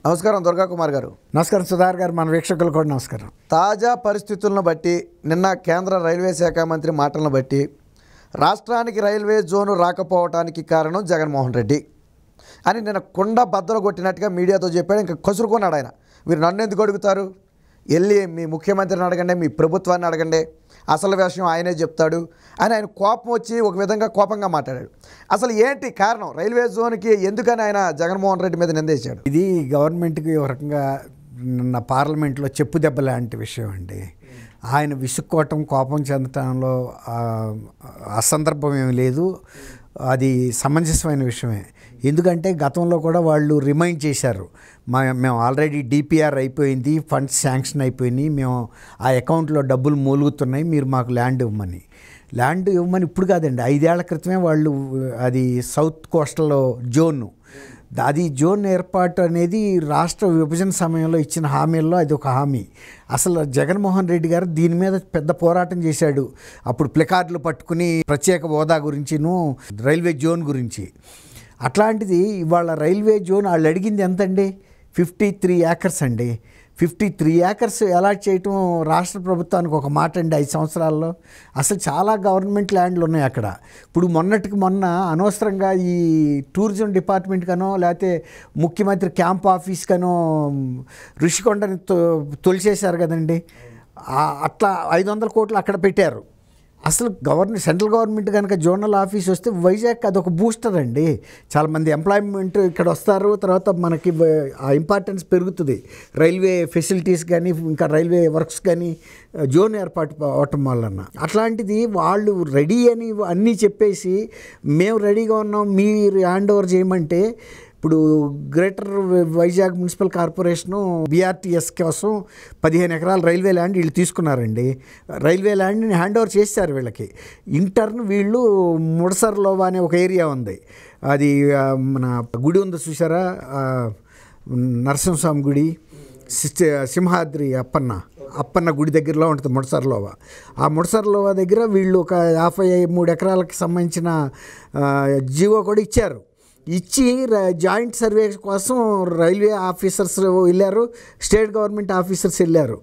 నమస్కారం దుర్గా కుమార్ గారు. నమస్కారం సుధాకర్ గారు, మన వీక్షకులు కూడా నమస్కారం. తాజా పరిస్థితులను బట్టి నిన్న కేంద్ర రైల్వే శాఖ మంత్రి మాటలను బట్టి రాష్ట్రానికి రైల్వే జోను రాకపోవటానికి కారణం జగన్మోహన్ రెడ్డి అని నిన్న కుండ బద్దలు కొట్టినట్టుగా మీడియాతో చెప్పాడు. ఇంకా కసురుకున్నాడు ఆయన. మీరు నన్ను ఎందుకు అడుగుతారు, వెళ్ళి మీ ముఖ్యమంత్రిని అడగండి, మీ ప్రభుత్వాన్ని అడగండి, అసలు విషయం ఆయనే చెప్తాడు అని ఆయన కోపం వచ్చి ఒక విధంగా కోపంగా మాట్లాడాడు. అసలు ఏంటి కారణం, రైల్వే జోన్కి ఎందుకని ఆయన జగన్మోహన్ రెడ్డి మీద నిందేశాడు? ఇది గవర్నమెంట్కి ఒక రకంగా నిన్న పార్లమెంట్లో చెప్పు దెబ్బ లాంటి విషయం అండి. ఆయన విసుక్కోవటం, కోపం చెందటంలో అసందర్భం ఏమీ లేదు. అది సమంజసమైన విషయమే. ఎందుకంటే గతంలో కూడా వాళ్ళు రిమైండ్ చేశారు, మేము ఆల్రెడీ డిపిఆర్ అయిపోయింది, ఫండ్స్ శాంక్షన్ అయిపోయినాయి, మేము ఆ అకౌంట్లో డబ్బులు మూలుగుతున్నాయి, మీరు మాకు ల్యాండ్ ఇవ్వమని. ల్యాండ్ ఇవ్వమని ఇప్పుడు కాదండి, 5 ఏళ్ల క్రితమే వాళ్ళు అది సౌత్ కోస్టల్ జోన్, అది జోన్ ఏర్పాటు అనేది రాష్ట్ర విభజన సమయంలో ఇచ్చిన హామీల్లో అది ఒక హామీ. అసలు జగన్మోహన్ రెడ్డి గారు దీని మీద పెద్ద పోరాటం చేశాడు. అప్పుడు ప్లకార్డులు పట్టుకుని ప్రత్యేక హోదా గురించిను రైల్వే జోన్ గురించి. అట్లాంటిది ఇవాళ రైల్వే జోన్ వాళ్ళు అడిగింది ఎంతండి? 53 ఏకర్స్ అండి. 53 ఏకర్స్ అలాట్ చేయటం రాష్ట్ర ప్రభుత్వానికి ఒక మాట అండి 5 సంవత్సరాల్లో. అసలు చాలా గవర్నమెంట్ ల్యాండ్లు ఉన్నాయి అక్కడ. ఇప్పుడు మొన్నటికి మొన్న అనవసరంగా ఈ టూరిజం డిపార్ట్మెంట్ కనో లేకపోతే ముఖ్యమంత్రి క్యాంప్ ఆఫీస్ కనో ఋషికొండని తొలిచేశారు కదండి. అట్లా 500 కోట్లు అక్కడ పెట్టారు. అసలు సెంట్రల్ గవర్నమెంట్ కనుక జోనల్ ఆఫీస్ వస్తే వైజాగ్ అదొక బూస్టర్ అండి. చాలామంది ఎంప్లాయ్మెంట్ ఇక్కడ వస్తారు, తర్వాత మనకి ఆ ఇంపార్టెన్స్ పెరుగుతుంది. రైల్వే ఫెసిలిటీస్ కానీ ఇంకా రైల్వే వర్క్స్ కానీ జోన్ ఏర్పాటు అవటం వలన. అట్లాంటిది వాళ్ళు రెడీ అని అన్నీ చెప్పేసి మేము రెడీగా ఉన్నాం, మీరు హ్యాండ్ ఓవర్ చేయమంటే, ఇప్పుడు greater Vizag municipal corporation BRTS కోసం 15 ఎకరాల రైల్వే ల్యాండ్ వీళ్ళు తీసుకున్నారండి. రైల్వే ల్యాండ్ని హ్యాండ్ ఓవర్ చేశారు వీళ్ళకి. ఇంటర్న్ వీళ్ళు ముడసర్లోవా అనే ఒక ఏరియా ఉంది, అది మన గుడి ఉంది చూసారా, నరసింహస్వామి గుడి, సింహాద్రి అప్పన్న గుడి దగ్గరలో ఉంటుంది ముడసర్లోవా. ఆ ముడసర్లోవా దగ్గర వీళ్ళు ఒక 53 ఎకరాలకు సంబంధించిన జీవో కూడా ఇచ్చారు. ఇచ్చి జాయింట్ సర్వే కోసం రైల్వే ఆఫీసర్స్ వెళ్ళారు, స్టేట్ గవర్నమెంట్ ఆఫీసర్స్ వెళ్ళారు.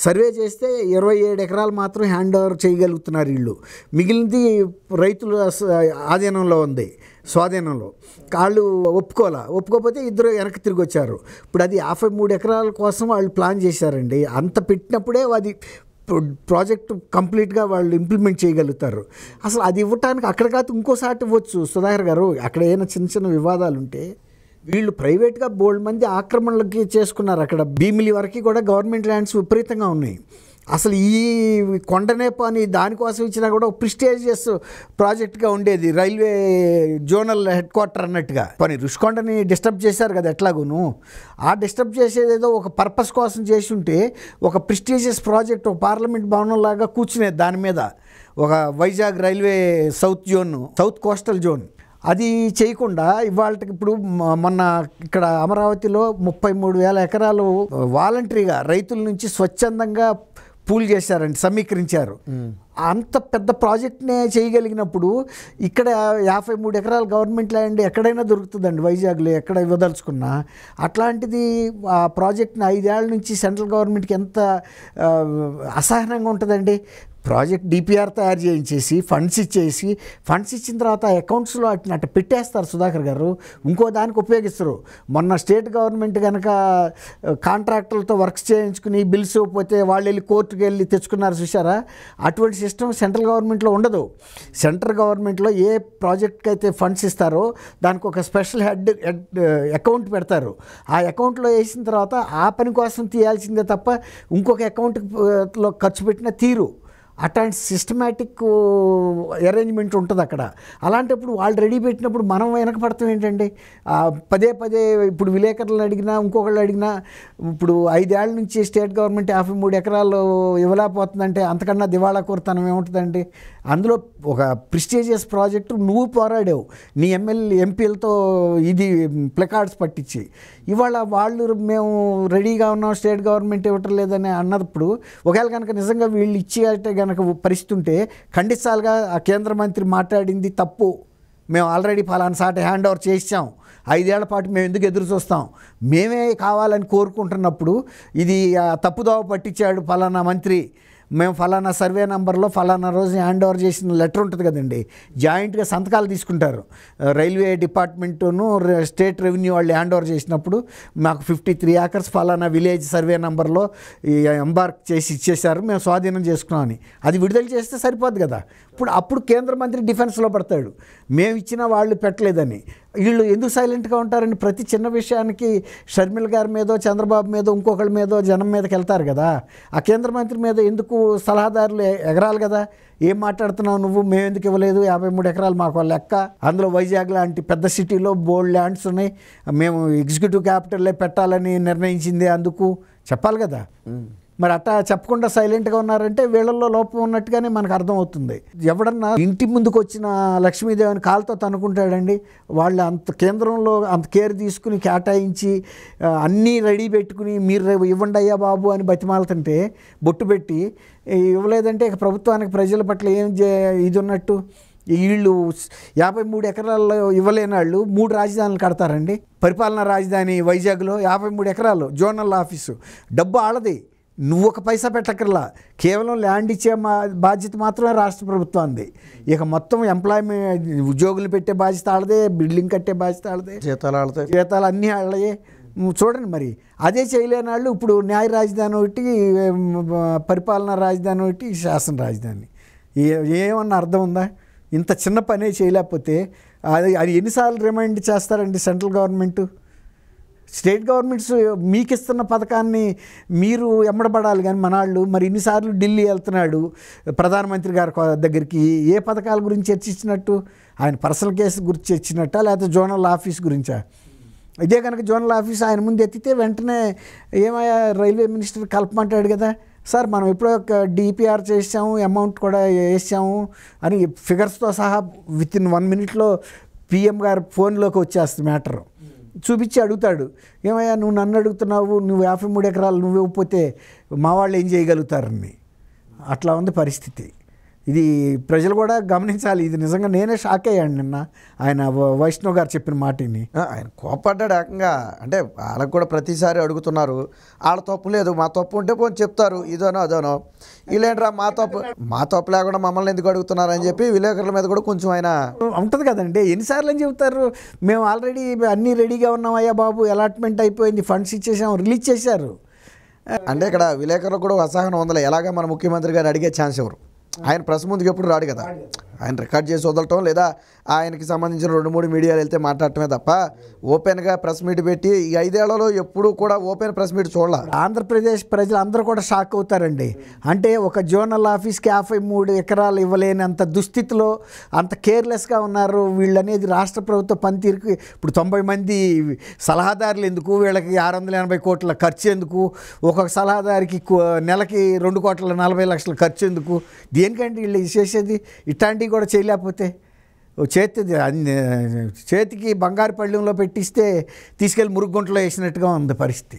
సర్వే చేస్తే 27 ఎకరాలు మాత్రం హ్యాండ్ ఓవర్ చేయగలుగుతున్నారు వీళ్ళు. మిగిలినది రైతుల ఆధీనంలో ఉంది, స్వాధీనంలో. వాళ్ళు ఒప్పుకోకపోతే ఇద్దరు వెనక్కి తిరిగి వచ్చారు. ఇప్పుడు అది 53 ఎకరాల కోసం వాళ్ళు ప్లాన్ చేశారండి. అంత పెట్టినప్పుడే అది ప్రాజెక్టు కంప్లీట్గా వాళ్ళు ఇంప్లిమెంట్ చేయగలుగుతారు. అసలు అది ఇవ్వటానికి అక్కడ కాదు ఇంకోసారి ఇవ్వచ్చు సుధాకర్ గారు. అక్కడ ఏమైనా చిన్న చిన్న వివాదాలు ఉంటే వీళ్ళు ప్రైవేట్గా బోల్డ్ మంది ఆక్రమణలకి చేసుకున్నారు. అక్కడ భీమిలి వరకు కూడా గవర్నమెంట్ ల్యాండ్స్ విపరీతంగా ఉన్నాయి. అసలు ఈ కొండనే పని దానికోసం ఇచ్చినా కూడా ఒక ప్రిస్టేజియస్ ప్రాజెక్ట్గా ఉండేది, రైల్వే జోనల్ హెడ్ క్వార్టర్ అన్నట్టుగా. పని ఋషికొండని డిస్టర్బ్ చేశారు కదా ఎట్లాగూను. ఆ డిస్టర్బ్ చేసేదేదో ఒక పర్పస్ కోసం చేసి ఉంటే ఒక ప్రిస్టేజియస్ ప్రాజెక్ట్, ఒక పార్లమెంట్ భవనం లాగా కూర్చునేది దాని మీద, ఒక Vizag railway south coastal zone. అది చేయకుండా ఇవాళకి ఇప్పుడు మొన్న ఇక్కడ అమరావతిలో 33,000 ఎకరాలు వాలంటరీగా రైతుల నుంచి స్వచ్ఛందంగా పూల్ చేశారండి, సమీకరించారు. అంత పెద్ద ప్రాజెక్ట్నే చేయగలిగినప్పుడు ఇక్కడ 53 ఎకరాల గవర్నమెంట్ ల్యాండ్ ఎక్కడైనా దొరుకుతుందండి వైజాగ్లో, ఎక్కడ ఇవ్వదలుచుకున్నా. అట్లాంటిది ఆ ప్రాజెక్ట్ని 5 ఏళ్ల నుంచి సెంట్రల్ గవర్నమెంట్కి ఎంత అసహనంగా ఉంటుందండి. ప్రాజెక్ట్ డిపిఆర్ తయారు చేయించేసి ఫండ్స్ ఇచ్చిన తర్వాత అకౌంట్స్లో అట్లా పెట్టేస్తారు సుధాకర్ గారు, ఇంకో దానికి ఉపయోగిస్తారు. మొన్న స్టేట్ గవర్నమెంట్ కనుక కాంట్రాక్టర్లతో వర్క్స్ చేయించుకుని బిల్స్ ఇవ్వకపోతే వాళ్ళు వెళ్ళి కోర్టుకు వెళ్ళి తెచ్చుకున్నారు చూసారా. అటువంటి సిస్టమ్ సెంట్రల్ గవర్నమెంట్లో ఉండదు. సెంట్రల్ గవర్నమెంట్లో ఏ ప్రాజెక్ట్కి అయితే ఫండ్స్ ఇస్తారో దానికి ఒక స్పెషల్ హెడ్ అకౌంట్ పెడతారు. ఆ అకౌంట్లో వేసిన తర్వాత ఆ పని కోసం తీయాల్సిందే తప్ప ఇంకొక అకౌంట్లో ఖర్చు పెట్టిన తీరు. అట్లాంటి సిస్టమేటిక్ అరేంజ్మెంట్ ఉంటుంది అక్కడ. అలాంటప్పుడు వాళ్ళు రెడీ పెట్టినప్పుడు మనం వెనకపడతాం ఏంటండి? పదే ఇప్పుడు విలేకరులను అడిగినా ఇంకొకళ్ళు అడిగినా ఇప్పుడు 5 ఏళ్ల నుంచి స్టేట్ గవర్నమెంట్ 53 ఎకరాలు ఇవ్వలేకపోతుందంటే అంతకన్నా దివాళా కోరుతనం ఏముంటుందండి? అందులో ఒక ప్రిస్టేజియస్ ప్రాజెక్టు నువ్వు పోరాడావు నీ ఎంపీలతో ఇది ప్లకార్డ్స్ పట్టించి. ఇవాళ వాళ్ళు మేము రెడీగా ఉన్నాం స్టేట్ గవర్నమెంట్ ఇవ్వటం లేదని అన్నప్పుడు ఒకవేళ కనుక నిజంగా వీళ్ళు ఇచ్చి అంటే కనుక పరిస్థితి ఉంటే ఖండించాలిగా. ఆ కేంద్ర మంత్రి మాట్లాడింది తప్పు, మేము ఆల్రెడీ ఫలానా సాటి హ్యాండ్ ఓవర్ చేసాం, 5 ఏళ్ల పాటు మేము ఎందుకు ఎదురు చూస్తాం, మేమే కావాలని కోరుకుంటున్నప్పుడు ఇది తప్పుదోవ పట్టించాడు ఫలానా మంత్రి, మేము ఫలానా సర్వే నెంబర్లో ఫలానా రోజు హ్యాండ్ ఓవర్ చేసిన లెటర్ ఉంటుంది కదండి, జాయింట్గా సంతకాలు తీసుకుంటారు రైల్వే డిపార్ట్మెంటును స్టేట్ రెవెన్యూ వాళ్ళు హ్యాండ్ ఓవర్ చేసినప్పుడు మాకు 53 ఏకర్స్ ఫలానా విలేజ్ సర్వే నెంబర్లో ఎంబార్క్ చేసి ఇచ్చేశారు, మేము స్వాధీనం చేసుకున్నామని అది విడుదల చేస్తే సరిపోదు కదా. అప్పుడు కేంద్ర మంత్రి డిఫెన్స్లో పడతాడు, మేము ఇచ్చిన వాళ్ళు పెట్టలేదని. వీళ్ళు ఎందుకు సైలెంట్గా ఉంటారని ప్రతి చిన్న విషయానికి షర్మిల గారి మీదో చంద్రబాబు మీదో ఇంకొకళ్ళ మీదో జనం మీదకి వెళ్తారు కదా. ఆ కేంద్ర మంత్రి మీద ఎందుకు సలహాదారులు ఎగరాలి కదా, ఏం మాట్లాడుతున్నావు నువ్వు, మేము ఎందుకు ఇవ్వలేదు, 53 ఎకరాలు మాకు లెక్క, అందులో వైజాగ్ లాంటి పెద్ద సిటీలో బోల్డ్ ల్యాండ్స్ ఉన్నాయి, మేము ఎగ్జిక్యూటివ్ క్యాపిటల్లే పెట్టాలని నిర్ణయించింది, అందుకు చెప్పాలి కదా. మరి అట్టా చెప్పకుండా సైలెంట్గా ఉన్నారంటే వీళ్ళల్లో లోపం ఉన్నట్టుగానే మనకు అర్థమవుతుంది. ఎవడన్నా ఇంటి ముందుకు వచ్చిన లక్ష్మీదేవిని కాలుతో తనుకుంటాడండి. వాళ్ళు అంత కేంద్రంలో అంత కేర్ తీసుకుని కేటాయించి అన్నీ రెడీ పెట్టుకుని మీరు ఇవ్వండి అయ్యా బాబు అని బతిమాలుతుంటే బొట్టు పెట్టి ఇవ్వలేదంటే ఇక ప్రభుత్వానికి ప్రజల పట్ల ఏం ఇది ఉన్నట్టు. వీళ్ళు 53 ఎకరాల్లో ఇవ్వలేని వాళ్ళు 3 రాజధానులు కడతారండి. పరిపాలనా రాజధాని వైజాగ్లో 53 ఎకరాలు జోనల్ ఆఫీసు, డబ్బు ఆడది, నువ్వు ఒక పైసా పెట్టకర్లా, కేవలం ల్యాండ్ ఇచ్చే బాధ్యత మాత్రమే రాష్ట్ర ప్రభుత్వాన్ని. ఇక మొత్తం ఎంప్లాయ్మెంట్ ఉద్యోగులు పెట్టే బాధ్యత ఆడదే, బిల్డింగ్ కట్టే బాధ్యత ఆడదే, జీతాలు అన్నీ ఆడలే. చూడండి మరి అదే చేయలేని వాళ్ళు ఇప్పుడు న్యాయ రాజధాని ఒకటి, పరిపాలనా రాజధాని ఒకటి, శాసన రాజధాని. ఏమన్నా అర్థం ఉందా? ఇంత చిన్న పనే చేయలేకపోతే అది ఎన్నిసార్లు రిమైండ్ చేస్తారండి సెంట్రల్ గవర్నమెంటు? స్టేట్ గవర్నమెంట్స్ మీకు ఇస్తున్న పథకాన్ని మీరు ఎమ్మడబడాలి కానీ మనాళ్ళు మరి ఇన్నిసార్లు ఢిల్లీ వెళ్తున్నాడు ప్రధానమంత్రి గారి దగ్గరికి, ఏ పథకాల గురించి చర్చించినట్టు? ఆయన పర్సనల్ కేసు గురించి చర్చించినట్టా లేకపోతే జోనల్ ఆఫీస్ గురించా? ఇదే కనుక జోనల్ ఆఫీస్ ఆయన ముందు ఎత్తితే వెంటనే ఏమయ్యా రైల్వే మినిస్టర్ కలపమంటాడు కదా, సార్ మనం ఎప్పుడో ఒక డిపిఆర్ చేసాము, అమౌంట్ కూడా వేసాము అని ఫిగర్స్తో సహా వితిన్ 1 మినిట్లో పిఎం గారు ఫోన్లోకి వచ్చేస్తుంది మ్యాటర్. చూపించి అడుగుతాడు, ఏమయ్యా నువ్వు నన్ను అడుగుతున్నావు, నువ్వు 53 ఎకరాలు నువ్వు ఇవ్వకపోతే మా వాళ్ళు ఏం చేయగలుగుతారని. అట్లా ఉంది పరిస్థితి. ఇది ప్రజలు కూడా గమనించాలి. ఇది నిజంగా నేనే షాక్ అయ్యాను నిన్న ఆయన వైష్ణవ్ గారు చెప్పిన మాటని. ఆయన కోపడ్డాడు ఏకంగా. అంటే వాళ్ళకు కూడా ప్రతిసారి అడుగుతున్నారు, వాళ్ళ తప్పు లేదు, మా తప్పు ఉంటే పోనీ చెప్తారు, ఇదోనో అదోనో, వీళ్ళేంట్రా మా తప్పు లేకుండా మమ్మల్ని ఎందుకు అడుగుతున్నారు అని చెప్పి విలేకరుల మీద కూడా కొంచెం ఆయన ఉంటుంది కదండి. ఎన్నిసార్లు అని చెబుతారు, మేము ఆల్రెడీ అన్నీ రెడీగా ఉన్నాం అయ్యా బాబు, అలాట్మెంట్ అయిపోయింది, ఫండ్స్ ఇచ్చేసాం, రిలీజ్ చేశారు. అంటే ఇక్కడ విలేకరులకు కూడా అసహనం ఉందలే. ఎలాగా మన ముఖ్యమంత్రి గారు అడిగే ఛాన్స్ ఎవరు? ఆయన ప్రెస్ ముందుకు ఎప్పుడు రాడు కదా, ఆయన రికార్డ్ చేసి వదలటం లేదా ఆయనకి సంబంధించిన 2-3 మీడియాలు వెళ్తే మాట్లాడటమే తప్ప ఓపెన్గా ప్రెస్ మీట్ పెట్టి ఈ 5 ఏళ్లలో ఎప్పుడు కూడా ఓపెన్ ప్రెస్ మీట్ చూడాలి. ఆంధ్రప్రదేశ్ ప్రజలు అందరూ కూడా షాక్ అవుతారండి. అంటే ఒక జోనల్ ఆఫీస్కి 53 ఎకరాలు ఇవ్వలేనంత దుస్థితిలో అంత కేర్లెస్గా ఉన్నారు వీళ్ళు అనేది రాష్ట్ర ప్రభుత్వ పనితీరుకి. ఇప్పుడు 90 మంది సలహాదారులు ఎందుకు, వీళ్ళకి 680 కోట్ల ఖర్చు ఎందుకు, ఒక్కొక్క సలహాదారికి నెలకి 2,40,00,000 ఖర్చు ఎందుకు, దేనికంటే వీళ్ళు చేసేది? ఇట్లాంటివి కూడా చేయలేకపోతే చేతికి బంగారు పళ్ళెంలో పెట్టిస్తే తీసుకెళ్ళి మురుగుగుంటలో వేసినట్టుగా ఉంది పరిస్థితి.